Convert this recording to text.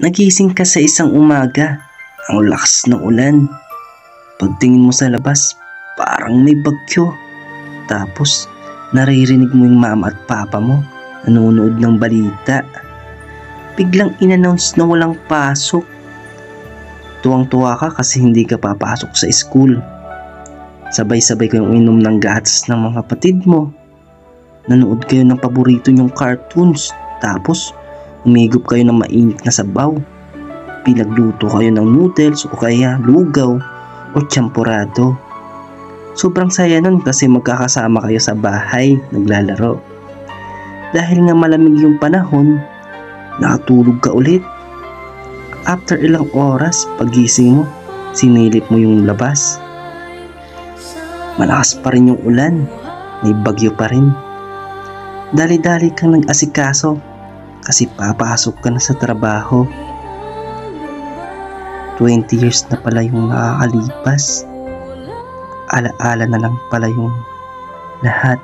Nagising ka sa isang umaga, ang lakas ng ulan. Pagtingin mo sa labas, parang may bagyo. Tapos, naririnig mo yung mama at papa mo nanonood ng balita. Biglang in-announce na walang pasok. Tuwang-tuwa ka kasi hindi ka papasok sa school. Sabay-sabay kayong inom ng gatas ng mga kapatid mo. Nanood kayo ng paborito nyong cartoons. Tapos, umigop kayo ng mainit na sabaw. Pinagluto kayo ng noodles o kaya lugaw o champurado. Sobrang saya nun kasi magkakasama kayo sa bahay naglalaro. Dahil nga malamig yung panahon, nakatulog ka ulit. After ilang oras, pagising mo, sinilip mo yung labas. Malakas pa rin yung ulan, may bagyo pa rin. Dali-dali kang nag-asikaso kasi papasok ka na sa trabaho. 20 years na pala yung nakakalipas. Alaala na lang pala yung lahat.